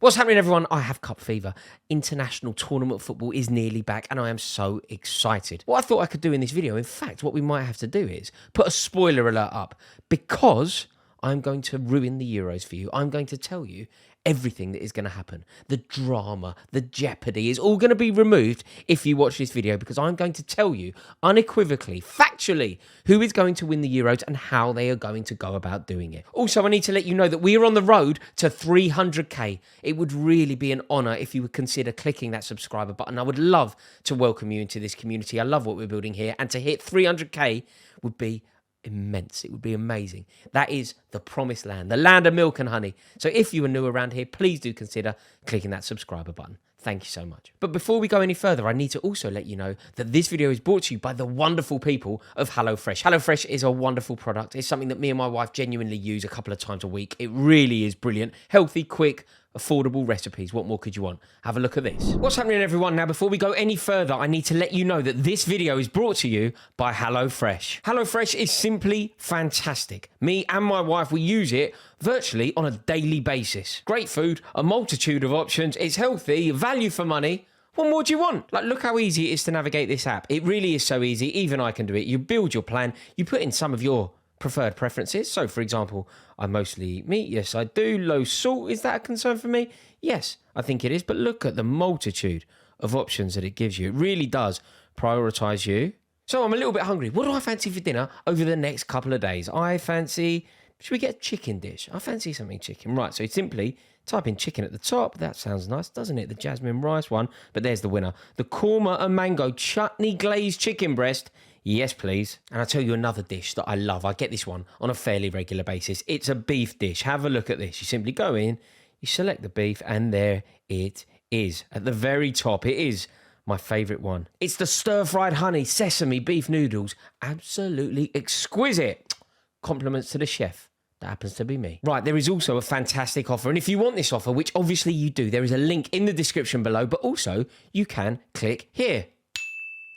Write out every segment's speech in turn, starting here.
What's happening, everyone? I have cup fever. International tournament football is nearly back and I am so excited. What I thought I could do in this video, in fact, what we might have to do is put a spoiler alert up because I'm going to ruin the Euros for you. I'm going to tell you everything that is going to happen. The drama, the jeopardy is all going to be removed if you watch this video because I'm going to tell you unequivocally, factually, who is going to win the Euros and how they are going to go about doing it. Also, I need to let you know that we are on the road to 300k. It would really be an honour if you would consider clicking that subscriber button. I would love to welcome you into this community. I love what we're building here, and to hit 300k would be immense. It would be amazing. That is the promised land, the land of milk and honey. So if you are new around here, please do consider clicking that subscriber button. Thank you so much. But before we go any further, I need to also let you know that this video is brought to you by the wonderful people of HelloFresh. HelloFresh is a wonderful product. It's something that me and my wife genuinely use a couple of times a week. It really is brilliant. Healthy, quick, affordable recipes. What more could you want? Have a look at this. What's happening, everyone? Now, before we go any further, I need to let you know that this video is brought to you by HelloFresh. HelloFresh is simply fantastic. Me and my wife, we use it virtually on a daily basis. Great food, a multitude of options. It's healthy, value for money. What more do you want? Like, look how easy it is to navigate this app. It really is so easy. Even I can do it. You build your plan. You put in some of your preferred preferences. So, for example, I mostly eat meat. Yes, I do. Low salt. Is that a concern for me? Yes, I think it is. But look at the multitude of options that it gives you. It really does prioritize you. So I'm a little bit hungry. What do I fancy for dinner over the next couple of days? I fancy, should we get a chicken dish? I fancy something chicken. Right, so simply type in chicken at the top. That sounds nice, doesn't it? The jasmine rice one. But there's the winner. The korma and mango chutney glazed chicken breast. Yes, please. And I'll tell you another dish that I love. I get this one on a fairly regular basis. It's a beef dish. Have a look at this. You simply go in, you select the beef, and there it is. At the very top, it is my favourite one. It's the stir-fried honey sesame beef noodles. Absolutely exquisite. Compliments to the chef. That happens to be me. Right, there is also a fantastic offer. And if you want this offer, which obviously you do, there is a link in the description below. But also, you can click here.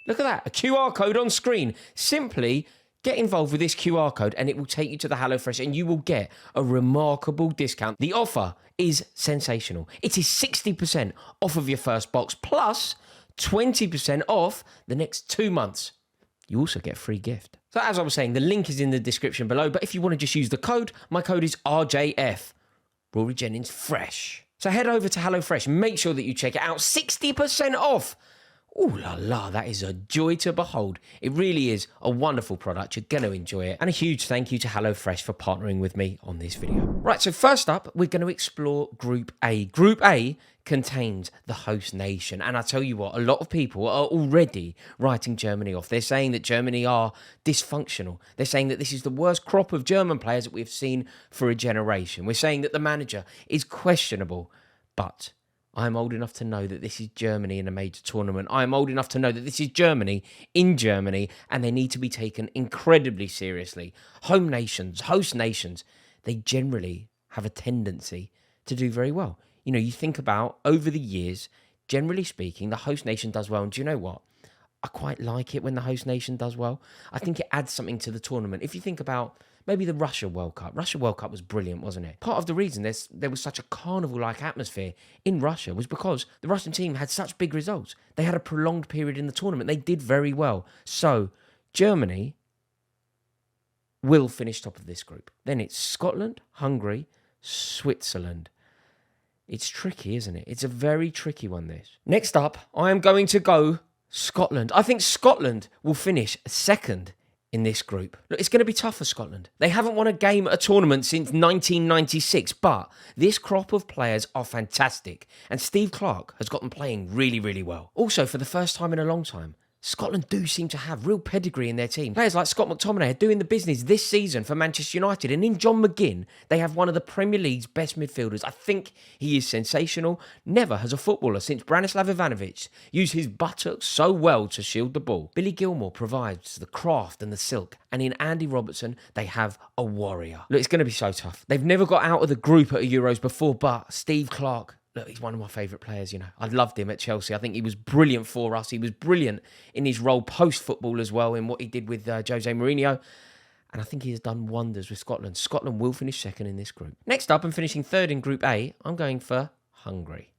Look at that, a QR code on screen. Simply get involved with this QR code and it will take you to the HelloFresh and you will get a remarkable discount. The offer is sensational. It is 60% off of your first box plus 20% off the next 2 months. You also get a free gift. So as I was saying, the link is in the description below, but if you want to just use the code, my code is RJF, Rory Jennings Fresh. So head over to HelloFresh, make sure that you check it out, 60% off. Ooh la la, that is a joy to behold. It really is a wonderful product. You're going to enjoy it. And a huge thank you to HelloFresh for partnering with me on this video. Right, so first up, we're going to explore Group A. Group A contains the host nation. And I tell you what, a lot of people are already writing Germany off. They're saying that Germany are dysfunctional. They're saying that this is the worst crop of German players that we've seen for a generation. We're saying that the manager is questionable. But I'm old enough to know that this is Germany in a major tournament. I'm old enough to know that this is Germany in Germany, and they need to be taken incredibly seriously. Home nations, host nations, they generally have a tendency to do very well. You know, you think about over the years, generally speaking, the host nation does well. And do you know what? I quite like it when the host nation does well. I think it adds something to the tournament. If you think about maybe the Russia World Cup. Russia World Cup was brilliant, wasn't it? Part of the reason there was such a carnival-like atmosphere in Russia was because the Russian team had such big results. They had a prolonged period in the tournament. They did very well. So Germany will finish top of this group. Then it's Scotland, Hungary, Switzerland. It's tricky, isn't it? It's a very tricky one, this. Next up, I am going to go Scotland. I think Scotland will finish second in this group. Look, it's going to be tough for Scotland. They haven't won a game at a tournament since 1996, but this crop of players are fantastic, and Steve Clarke has got them playing really, really well. Also, for the first time in a long time, Scotland do seem to have real pedigree in their team. Players like Scott McTominay are doing the business this season for Manchester United, and in John McGinn, they have one of the Premier League's best midfielders. I think he is sensational. Never has a footballer since Branislav Ivanovic used his buttocks so well to shield the ball. Billy Gilmour provides the craft and the silk, and in Andy Robertson, they have a warrior. Look, it's going to be so tough. They've never got out of the group at a Euros before, but Steve Clarke, look, he's one of my favourite players, you know. I loved him at Chelsea. I think he was brilliant for us. He was brilliant in his role post-football as well, in what he did with Jose Mourinho. And I think he has done wonders with Scotland. Scotland will finish second in this group. Next up, and finishing third in Group A, I'm going for Hungary.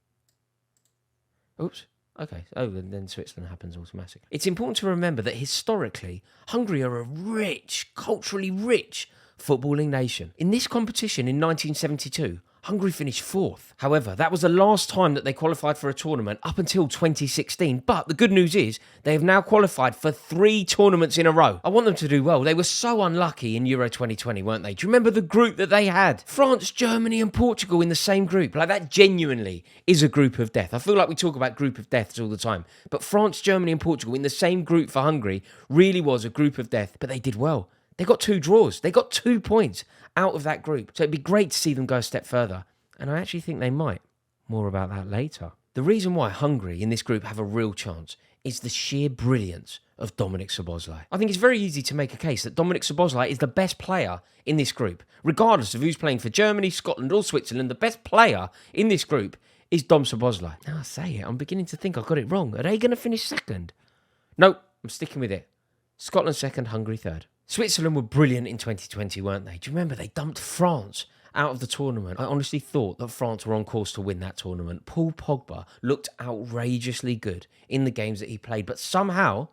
Oops. Okay. Oh, and then Switzerland happens automatically. It's important to remember that historically, Hungary are a rich, culturally rich footballing nation. In this competition in 1972, Hungary finished 4th. However, that was the last time that they qualified for a tournament up until 2016. But the good news is they have now qualified for 3 tournaments in a row. I want them to do well. They were so unlucky in Euro 2020, weren't they? Do you remember the group that they had? France, Germany and Portugal in the same group. Like, that genuinely is a group of death. I feel like we talk about group of deaths all the time. But France, Germany and Portugal in the same group for Hungary really was a group of death. But they did well. They got 2 draws. They got 2 points out of that group. So it'd be great to see them go a step further. And I actually think they might. More about that later. The reason why Hungary in this group have a real chance is the sheer brilliance of Dominik Szoboszlai. I think it's very easy to make a case that Dominik Szoboszlai is the best player in this group. Regardless of who's playing for Germany, Scotland or Switzerland, the best player in this group is Dom Szoboszlai. Now I say it, I'm beginning to think I got it wrong. Are they going to finish second? Nope, I'm sticking with it. Scotland second, Hungary third. Switzerland were brilliant in 2020, weren't they? Do you remember they dumped France out of the tournament? I honestly thought that France were on course to win that tournament. Paul Pogba looked outrageously good in the games that he played, but somehow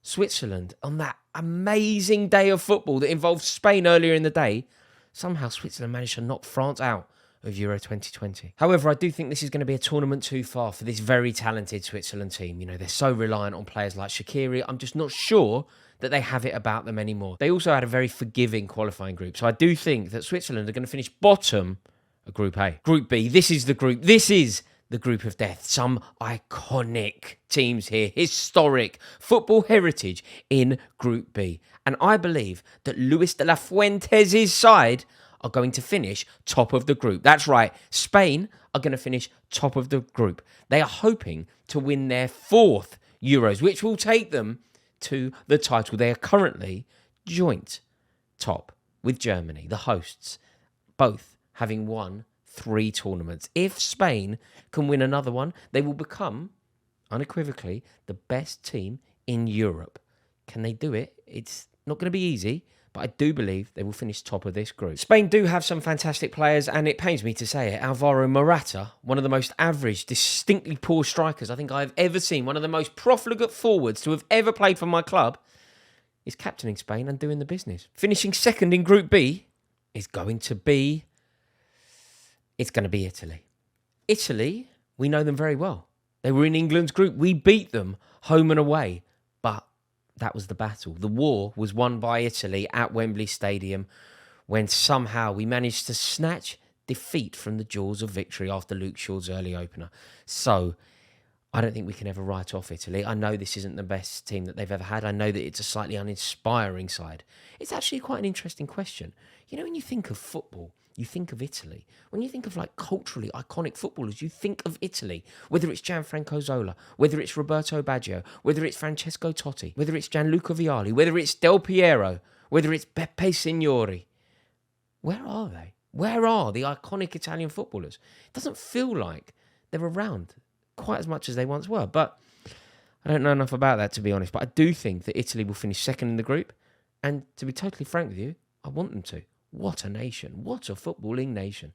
Switzerland, on that amazing day of football that involved Spain earlier in the day, somehow Switzerland managed to knock France out of Euro 2020. However, I do think this is going to be a tournament too far for this very talented Switzerland team. You know, they're so reliant on players like Shaqiri. I'm just not sure that they have it about them anymore. They also had a very forgiving qualifying group. So I do think that Switzerland are going to finish bottom of Group A. Group B, this is the group. This is the group of death. Some iconic teams here. Historic football heritage in Group B. And I believe that Luis de la Fuentes' side are going to finish top of the group. That's right. Spain are going to finish top of the group. They are hoping to win their 4th Euros, which will take them to the title. They are currently joint top with Germany, the hosts, both having won 3 tournaments. If Spain can win another one, they will become, unequivocally, the best team in Europe. Can they do it? It's not going to be easy, but I do believe they will finish top of this group. Spain do have some fantastic players, and it pains me to say it. Alvaro Morata, one of the most average, distinctly poor strikers I think I've ever seen, one of the most profligate forwards to have ever played for my club, is captaining Spain and doing the business. Finishing second in Group B is going to be Italy. Italy, we know them very well. They were in England's group. We beat them home and away, but that was the battle. The war was won by Italy at Wembley Stadium when somehow we managed to snatch defeat from the jaws of victory after Luke Shaw's early opener. So I don't think we can ever write off Italy. I know this isn't the best team that they've ever had. I know that it's a slightly uninspiring side. It's actually quite an interesting question. You know, when you think of football, you think of Italy. When you think of like culturally iconic footballers, you think of Italy. Whether it's Gianfranco Zola, whether it's Roberto Baggio, whether it's Francesco Totti, whether it's Gianluca Vialli, whether it's Del Piero, whether it's Beppe Signori. Where are they? Where are the iconic Italian footballers? It doesn't feel like they're around quite as much as they once were. But I don't know enough about that, to be honest. But I do think that Italy will finish second in the group. And to be totally frank with you, I want them to. What a nation. What a footballing nation.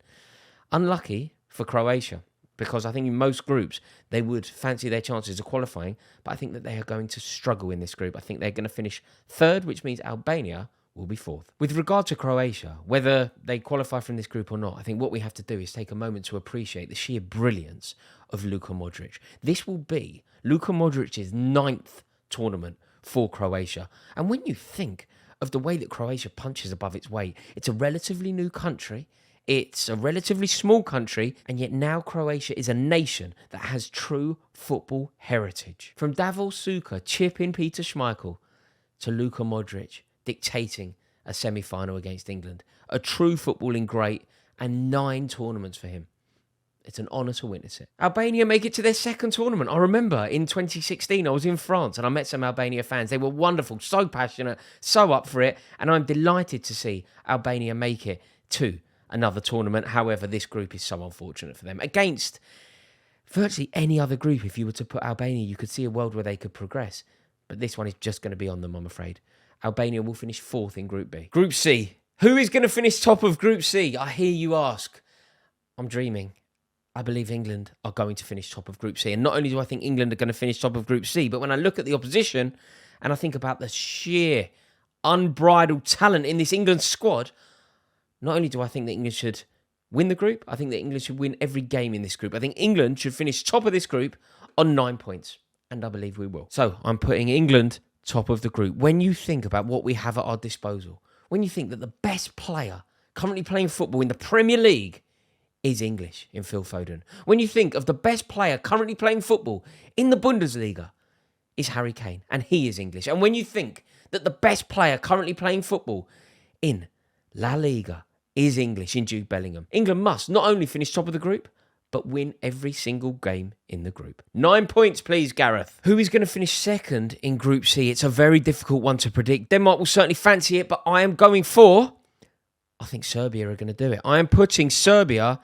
Unlucky for Croatia, because I think in most groups they would fancy their chances of qualifying, but I think that they are going to struggle in this group. I think they're going to finish third, which means Albania will be fourth. With regard to Croatia, whether they qualify from this group or not, I think what we have to do is take a moment to appreciate the sheer brilliance of Luka Modric. This will be Luka Modric's 9th tournament for Croatia. And when you think of the way that Croatia punches above its weight, it's a relatively new country, it's a relatively small country, and yet now Croatia is a nation that has true football heritage. From Davor Suker chipping Peter Schmeichel to Luka Modric dictating a semi-final against England. A true footballing great, and 9 tournaments for him. It's an honour to witness it. Albania make it to their 2nd tournament. I remember in 2016, I was in France and I met some Albania fans. They were wonderful, so passionate, so up for it. And I'm delighted to see Albania make it to another tournament. However, this group is so unfortunate for them. Against virtually any other group, if you were to put Albania, you could see a world where they could progress. But this one is just going to be on them, I'm afraid. Albania will finish 4th in Group B. Group C. Who is going to finish top of Group C? I hear you ask. I'm dreaming. I believe England are going to finish top of Group C. And not only do I think England are going to finish top of Group C, but when I look at the opposition and I think about the sheer unbridled talent in this England squad, not only do I think that England should win the group, I think that England should win every game in this group. I think England should finish top of this group on 9 points. And I believe we will. So I'm putting England top of the group. When you think about what we have at our disposal, when you think that the best player currently playing football in the Premier League is English in Phil Foden. When you think of the best player currently playing football in the Bundesliga is Harry Kane, and he is English. And when you think that the best player currently playing football in La Liga is English in Jude Bellingham, England must not only finish top of the group, but win every single game in the group. 9 points, please, Gareth. Who is going to finish second in Group C? It's a very difficult one to predict. Denmark will certainly fancy it, but I think Serbia are going to do it. I am putting Serbia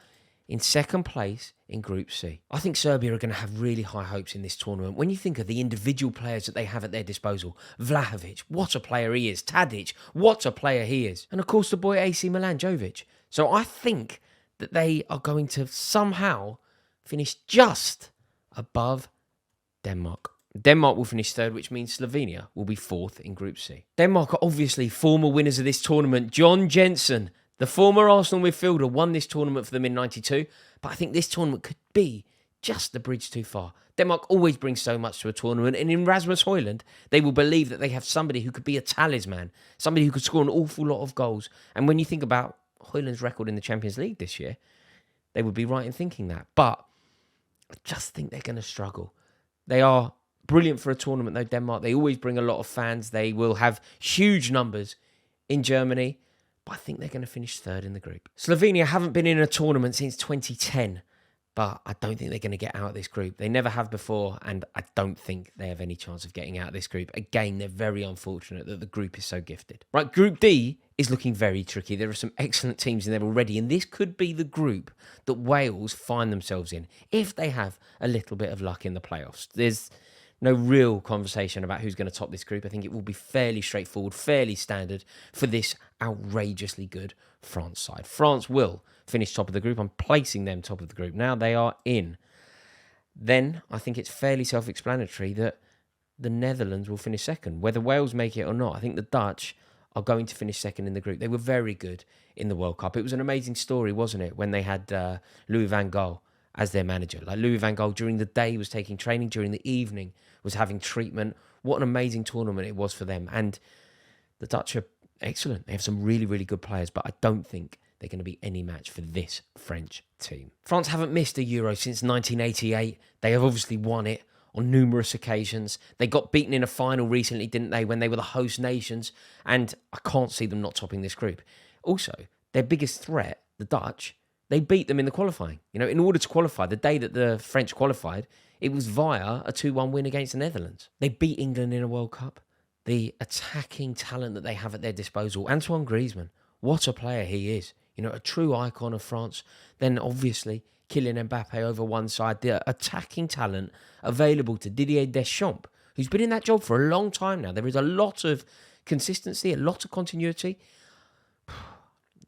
in second place in Group C. I think Serbia are going to have really high hopes in this tournament. When you think of the individual players that they have at their disposal, Vlahovic, what a player he is. Tadic, what a player he is. And of course the boy AC Milan, Jovic. So I think that they are going to somehow finish just above Denmark. Denmark will finish third, which means Slovenia will be fourth in Group C. Denmark are obviously former winners of this tournament. John Jensen, the former Arsenal midfielder, won this tournament for them in '92, but I think this tournament could be just the bridge too far. Denmark always brings so much to a tournament, and in Rasmus Højlund, they will believe that they have somebody who could be a talisman, somebody who could score an awful lot of goals. And when you think about Højlund's record in the Champions League this year, they would be right in thinking that. But I just think they're going to struggle. They are brilliant for a tournament, though, Denmark. They always bring a lot of fans. They will have huge numbers in Germany. But I think they're going to finish third in the group. Slovenia haven't been in a tournament since 2010. But I don't think they're going to get out of this group. They never have before, and I don't think they have any chance of getting out of this group. Again, they're very unfortunate that the group is so gifted. Right, Group D is looking very tricky. There are some excellent teams in there already, and this could be the group that Wales find themselves in if they have a little bit of luck in the playoffs. There's no real conversation about who's going to top this group. I think it will be fairly straightforward, fairly standard for this outrageously good France side. France will finish top of the group. I'm placing them top of the group. Now they are in. Then I think it's fairly self-explanatory that the Netherlands will finish second. Whether Wales make it or not, I think the Dutch are going to finish second in the group. They were very good in the World Cup. It was an amazing story, wasn't it, when they had Louis van Gaal as their manager. Like Louis van Gaal during the day was taking training, during the evening was having treatment. What an amazing tournament it was for them. And the Dutch are excellent. They have some really, really good players, but I don't think they're going to be any match for this French team. France haven't missed a Euro since 1988. They have obviously won it on numerous occasions. They got beaten in a final recently, didn't they, when they were the host nations? And I can't see them not topping this group. Also, their biggest threat, the Dutch, they beat them in the qualifying. You know, in order to qualify, the day that the French qualified, it was via a 2-1 win against the Netherlands. They beat England in a World Cup. The attacking talent that they have at their disposal. Antoine Griezmann, what a player he is. You know, a true icon of France. Then obviously Kylian Mbappe over one side. The attacking talent available to Didier Deschamps, who's been in that job for a long time now. There is a lot of consistency, a lot of continuity.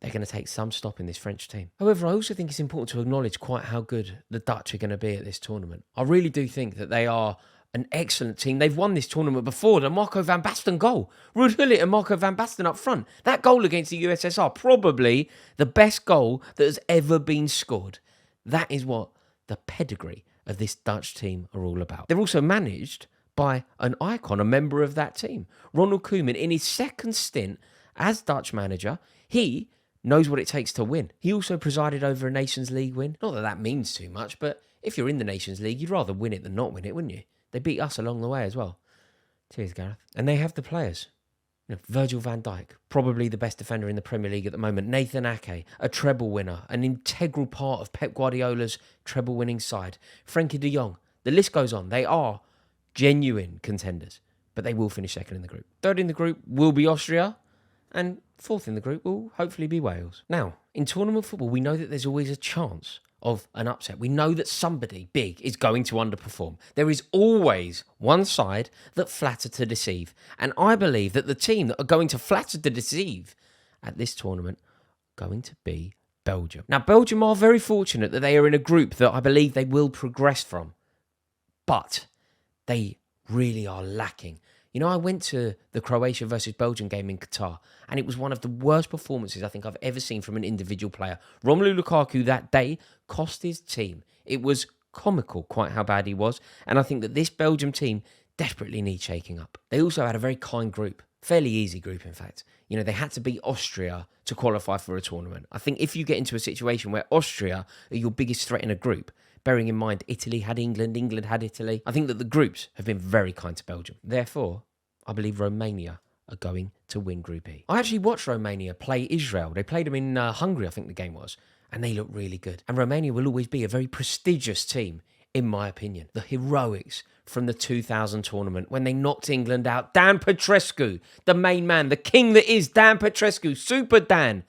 They're going to take some stop in this French team. However, I also think it's important to acknowledge quite how good the Dutch are going to be at this tournament. I really do think that they are an excellent team. They've won this tournament before. The Marco van Basten goal. Ruud Gullit and Marco van Basten up front. That goal against the USSR, probably the best goal that has ever been scored. That is what the pedigree of this Dutch team are all about. They're also managed by an icon, a member of that team. Ronald Koeman, in his second stint as Dutch manager, he knows what it takes to win. He also presided over a Nations League win. Not that that means too much, but if you're in the Nations League, you'd rather win it than not win it, wouldn't you? They beat us along the way as well. Cheers, Gareth. And they have the players. You know, Virgil van Dijk, probably the best defender in the Premier League at the moment. Nathan Ake, a treble winner, an integral part of Pep Guardiola's treble-winning side. Frenkie de Jong. The list goes on. They are genuine contenders, but they will finish second in the group. Third in the group will be Austria, and fourth in the group will hopefully be Wales. Now, in tournament football, we know that there's always a chance of an upset. We know that somebody big is going to underperform. There is always one side that flatter to deceive. And I believe that the team that are going to flatter to deceive at this tournament are going to be Belgium. Now, Belgium are very fortunate that they are in a group that I believe they will progress from, but they really are lacking. You know, I went to the Croatia versus Belgium game in Qatar, and it was one of the worst performances I think I've ever seen from an individual player. Romelu Lukaku that day cost his team. It was comical quite how bad he was, and I think that this Belgium team desperately needs shaking up. They also had a very kind group, fairly easy group in fact. You know, they had to beat Austria to qualify for a tournament. I think if you get into a situation where Austria are your biggest threat in a group, bearing in mind Italy had England, England had Italy, I think that the groups have been very kind to Belgium. Therefore, I believe Romania are going to win Group E. I actually watched Romania play Israel. They played them in Hungary, I think the game was, and they look really good. And Romania will always be a very prestigious team, in my opinion. The heroics from the 2000 tournament when they knocked England out. Dan Petrescu, the main man, the king that is Dan Petrescu, Super Dan,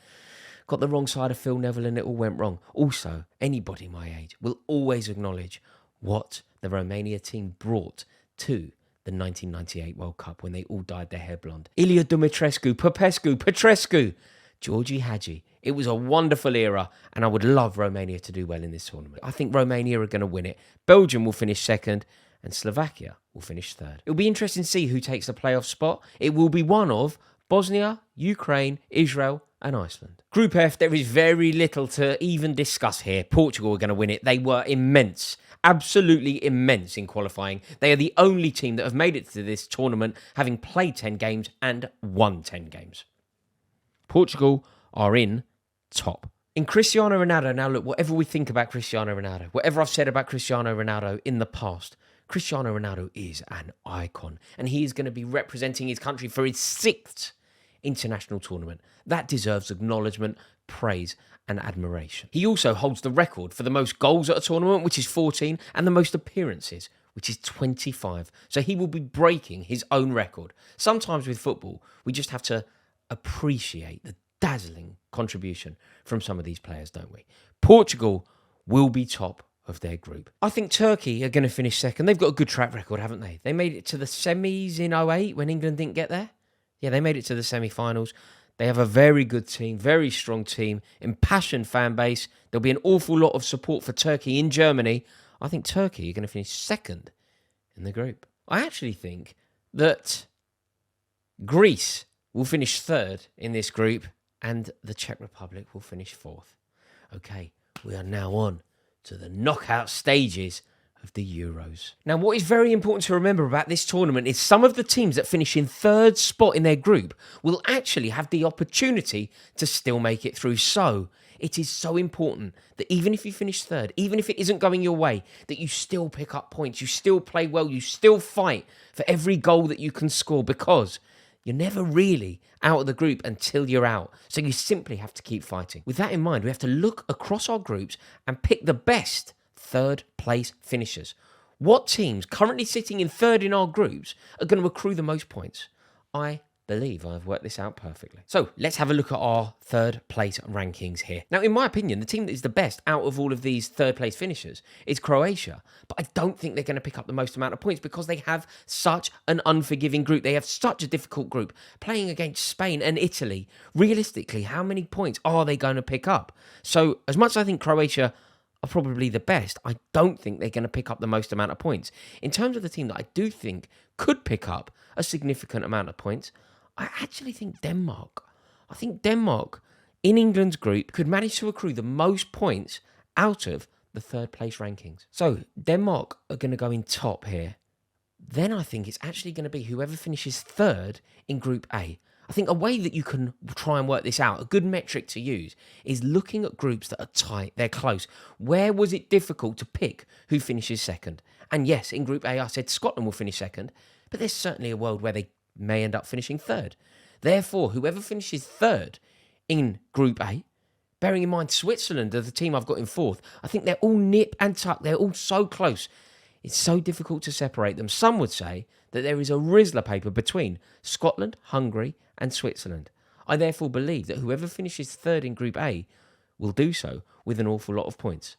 got the wrong side of Phil Neville and it all went wrong. Also, anybody my age will always acknowledge what the Romania team brought to the 1998 World Cup when they all dyed their hair blonde. Ilia Dumitrescu, Popescu, Petrescu, Georgie Hagi. It was a wonderful era, and I would love Romania to do well in this tournament. I think Romania are going to win it. Belgium will finish second, and Slovakia will finish third. It'll be interesting to see who takes the playoff spot. It will be one of Bosnia, Ukraine, Israel, and Iceland. Group F, there is very little to even discuss here. Portugal are going to win it. They were immense. Absolutely immense in qualifying. They are the only team that have made it to this tournament, having played 10 games and won 10 games. Portugal are in top. In Cristiano Ronaldo, now look, whatever we think about Cristiano Ronaldo, whatever I've said about Cristiano Ronaldo in the past, Cristiano Ronaldo is an icon, and he is going to be representing his country for his 6th international tournament. That deserves acknowledgement, praise, and admiration. He also holds the record for the most goals at a tournament, which is 14, and the most appearances, which is 25. So he will be breaking his own record. Sometimes with football, we just have to appreciate the dazzling contribution from some of these players, don't we? Portugal will be top of their group. I think Turkey are going to finish second. They've got a good track record, haven't they? They made it to the semis in 2008 when England didn't get there. Yeah, they made it to the semi-finals. They have a very good team, very strong team, impassioned fan base. There'll be an awful lot of support for Turkey in Germany. I think Turkey are going to finish second in the group. I actually think that Greece will finish third in this group and the Czech Republic will finish fourth. Okay, we are now on to the knockout stages of the Euros. Now, what is very important to remember about this tournament is some of the teams that finish in third spot in their group will actually have the opportunity to still make it through. So it is so important that even if you finish third, even if it isn't going your way, that you still pick up points, you still play well, you still fight for every goal that you can score, because you're never really out of the group until you're out. So you simply have to keep fighting. With that in mind, we have to look across our groups and pick the best third place finishers. What teams currently sitting in third in our groups are going to accrue the most points? I believe I've worked this out perfectly. So let's have a look at our third place rankings here. Now, in my opinion, the team that is the best out of all of these third place finishers is Croatia. But I don't think they're going to pick up the most amount of points because they have such an unforgiving group. They have such a difficult group. Playing against Spain and Italy, realistically, how many points are they going to pick up? So as much as I think Croatia are probably the best, I don't think they're going to pick up the most amount of points. In terms of the team that I do think could pick up a significant amount of points, I actually think Denmark. I think Denmark in England's group could manage to accrue the most points out of the third place rankings. So Denmark are going to go in top here. Then I think it's actually going to be whoever finishes third in Group A. I think a way that you can try and work this out, a good metric to use, is looking at groups that are tight, they're close. Where was it difficult to pick who finishes second? And yes, in Group A, I said Scotland will finish second, but there's certainly a world where they may end up finishing third. Therefore, whoever finishes third in Group A, bearing in mind Switzerland are the team I've got in fourth, I think they're all nip and tuck. They're all so close. It's so difficult to separate them. Some would say that there is a Rizzler paper between Scotland, Hungary, and Switzerland. I therefore believe that whoever finishes third in Group A will do so with an awful lot of points.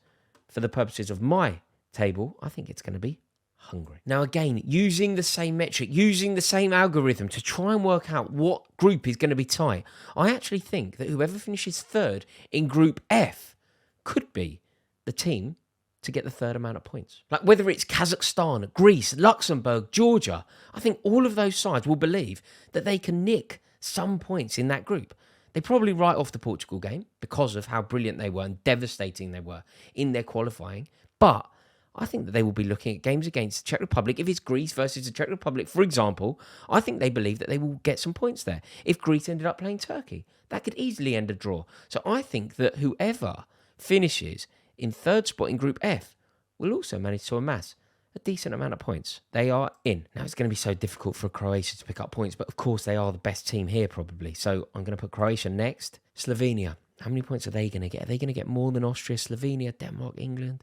For the purposes of my table, I think it's going to be Hungary. Now, again, using the same metric, using the same algorithm to try and work out what group is going to be tight, I actually think that whoever finishes third in Group F could be the team to get the third amount of points. Like whether it's Kazakhstan, Greece, Luxembourg, Georgia, I think all of those sides will believe that they can nick some points in that group. They probably write off the Portugal game because of how brilliant they were and devastating they were in their qualifying. But I think that they will be looking at games against the Czech Republic. If it's Greece versus the Czech Republic, for example, I think they believe that they will get some points there. If Greece ended up playing Turkey, that could easily end a draw. So I think that whoever finishes in third spot in Group F will also manage to amass a decent amount of points. They are in. Now, it's going to be so difficult for Croatia to pick up points, but of course they are the best team here probably. So I'm going to put Croatia next. Slovenia. How many points are they going to get? Are they going to get more than Austria, Slovenia, Denmark, England,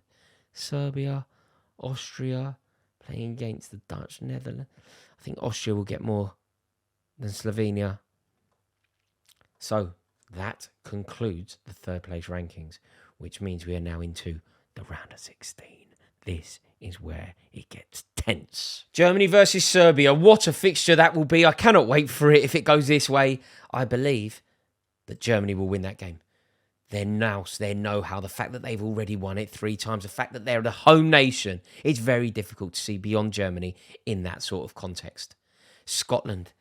Serbia, Austria, playing against the Dutch, Netherlands? I think Austria will get more than Slovenia. So that concludes the third place rankings, which means we are now into the round of 16. This is where it gets tense. Germany versus Serbia. What a fixture that will be. I cannot wait for it. If it goes this way, I believe that Germany will win that game. Their nous, their know-how, the fact that they've already won it 3 times, the fact that they're the home nation, it's very difficult to see beyond Germany in that sort of context. Scotland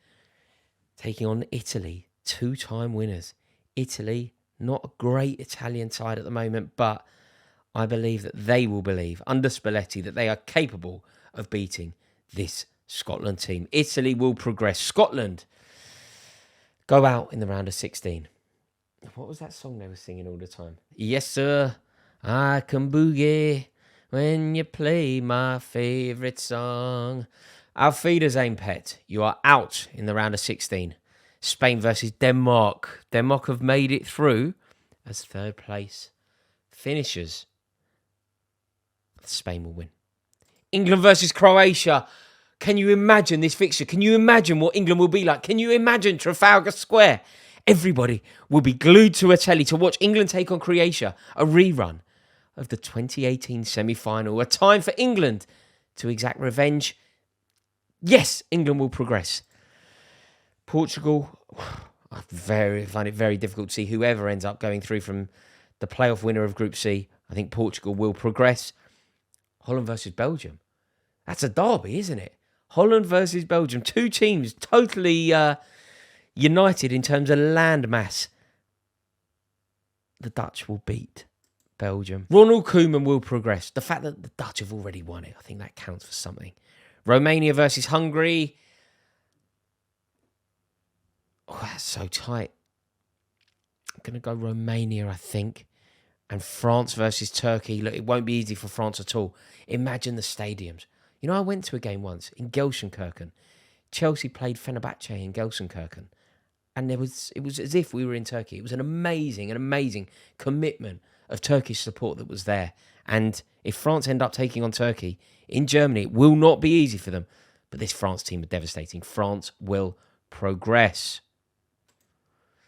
taking on Italy, 2-time winners. Italy, not a great Italian side at the moment, but I believe that they will believe, under Spalletti, that they are capable of beating this Scotland team. Italy will progress. Scotland go out in the round of 16. What was that song they were singing all the time? Yes, sir, I can boogie when you play my favourite song. Auf Wiedersehen, pet. You are out in the round of 16. Spain versus Denmark. Denmark have made it through as third place finishers. Spain will win. England versus Croatia. Can you imagine this fixture? Can you imagine what England will be like? Can you imagine Trafalgar Square? Everybody will be glued to a telly to watch England take on Croatia. A rerun of the 2018 semi-final. A time for England to exact revenge. Yes, England will progress. Portugal, I find it very difficult to see whoever ends up going through from the playoff winner of Group C. I think Portugal will progress. Holland versus Belgium. That's a derby, isn't it? Holland versus Belgium. 2 teams totally united in terms of landmass. The Dutch will beat Belgium. Ronald Koeman will progress. The fact that the Dutch have already won it, I think that counts for something. Romania versus Hungary. Oh, that's so tight. I'm going to go Romania, I think. And France versus Turkey. Look, it won't be easy for France at all. Imagine the stadiums. You know, I went to a game once in Gelsenkirchen. Chelsea played Fenerbahce in Gelsenkirchen. And it was as if we were in Turkey. It was an amazing commitment of Turkish support that was there. And if France end up taking on Turkey in Germany, it will not be easy for them. But this France team are devastating. France will progress.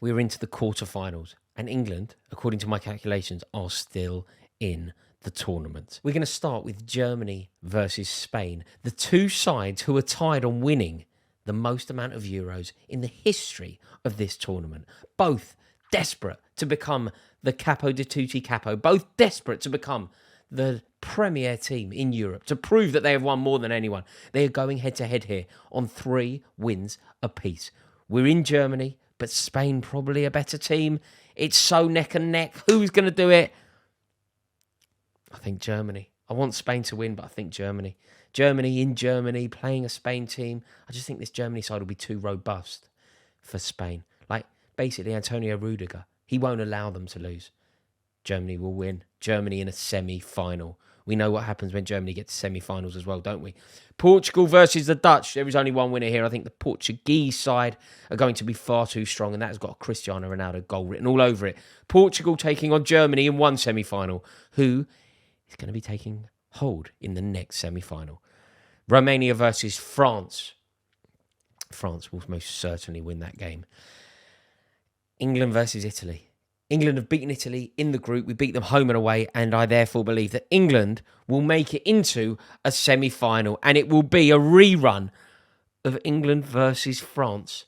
We're into the quarterfinals. And England, according to my calculations, are still in the tournament. We're going to start with Germany versus Spain. The 2 sides who are tied on winning the most amount of Euros in the history of this tournament. Both desperate to become the capo di tutti capo. Both desperate to become the premier team in Europe, to prove that they have won more than anyone. They are going head-to-head here on 3 wins apiece. We're in Germany, but Spain probably a better team. It's so neck and neck. Who's going to do it? I think Germany. I want Spain to win, but I think Germany. Germany in Germany, playing a Spain team. I just think this Germany side will be too robust for Spain. Like, basically, Antonio Rudiger. He won't allow them to lose. Germany will win. Germany in a semi-final. We know what happens when Germany gets to semi-finals as well, don't we? Portugal versus the Dutch. There is only one winner here. I think the Portuguese side are going to be far too strong, and that has got a Cristiano Ronaldo goal written all over it. Portugal taking on Germany in one semi-final. Who is going to be taking hold in the next semi-final? Romania versus France. France will most certainly win that game. England versus Italy. England have beaten Italy in the group. We beat them home and away, and I therefore believe that England will make it into a semi-final, and it will be a rerun of England versus France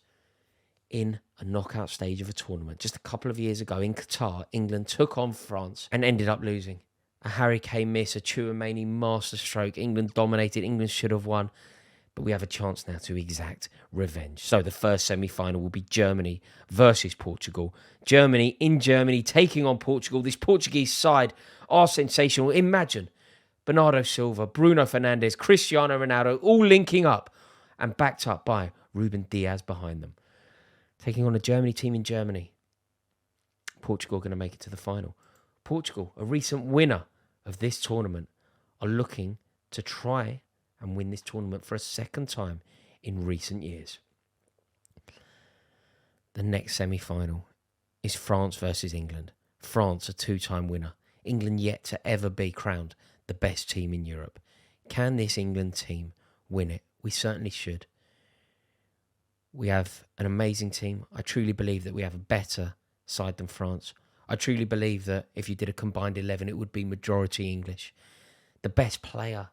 in a knockout stage of a tournament. Just a couple of years ago in Qatar, England took on France and ended up losing. A Harry Kane miss, a Chouameni masterstroke. England dominated. England should have won. But we have a chance now to exact revenge. So the first semi-final will be Germany versus Portugal. Germany in Germany taking on Portugal. This Portuguese side are sensational. Imagine Bernardo Silva, Bruno Fernandes, Cristiano Ronaldo all linking up and backed up by Ruben Diaz behind them. Taking on a Germany team in Germany. Portugal are going to make it to the final. Portugal, a recent winner of this tournament, are looking to try and win this tournament for a second time in recent years. The next semi-final is France versus England. France, a two-time winner. England yet to ever be crowned the best team in Europe. Can this England team win it? We certainly should. We have an amazing team. I truly believe that we have a better side than France. I truly believe that if you did a combined 11, it would be majority English. The best player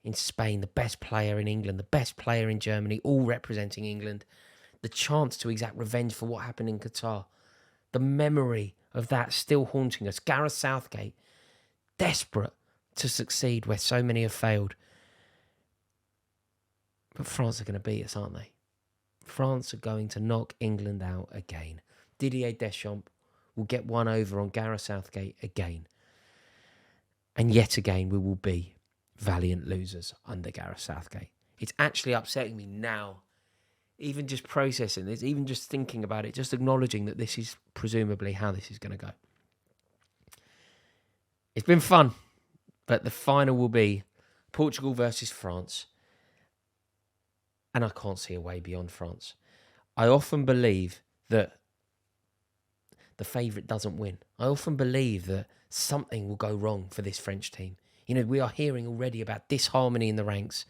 in Spain, the best player in England, the best player in Germany, all representing England. The chance to exact revenge for what happened in Qatar. The memory of that still haunting us. Gareth Southgate, desperate to succeed where so many have failed. But France are going to beat us, aren't they? France are going to knock England out again. Didier Deschamps will get one over on Gareth Southgate again. And yet again, we will be valiant losers under Gareth Southgate. It's actually upsetting me now, even just processing this, even just thinking about it, just acknowledging that this is presumably how this is going to go. It's been fun, but the final will be Portugal versus France. And I can't see a way beyond France. I often believe that the favourite doesn't win. I often believe that something will go wrong for this French team. You know, we are hearing already about disharmony in the ranks,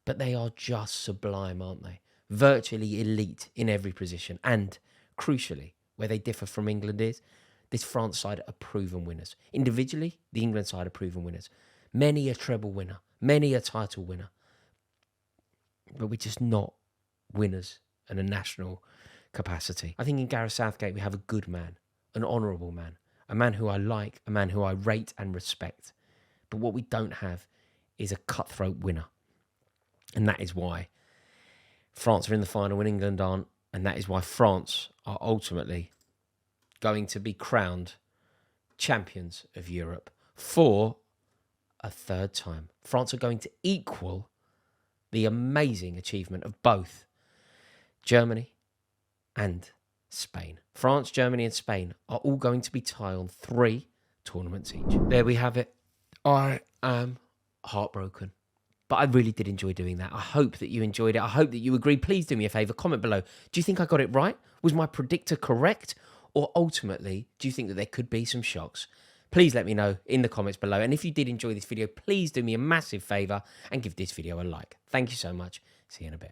but they are just sublime, aren't they? Virtually elite in every position. And crucially, where they differ from England is, this France side are proven winners. Individually, the England side are proven winners. Many a treble winner, many a title winner. But we're just not winners in a national capacity. I think in Gareth Southgate, we have a good man, an honourable man, a man who I like, a man who I rate and respect. But what we don't have is a cutthroat winner. And that is why France are in the final when England aren't. And that is why France are ultimately going to be crowned champions of Europe for a third time. France are going to equal the amazing achievement of both Germany and Spain. France, Germany and Spain are all going to be tied on 3 tournaments each. There we have it. I am heartbroken. But I really did enjoy doing that. I hope that you enjoyed it. I hope that you agree. Please do me a favour. Comment below. Do you think I got it right? Was my predictor correct? Or ultimately, do you think that there could be some shocks? Please let me know in the comments below. And if you did enjoy this video, please do me a massive favour and give this video a like. Thank you so much. See you in a bit.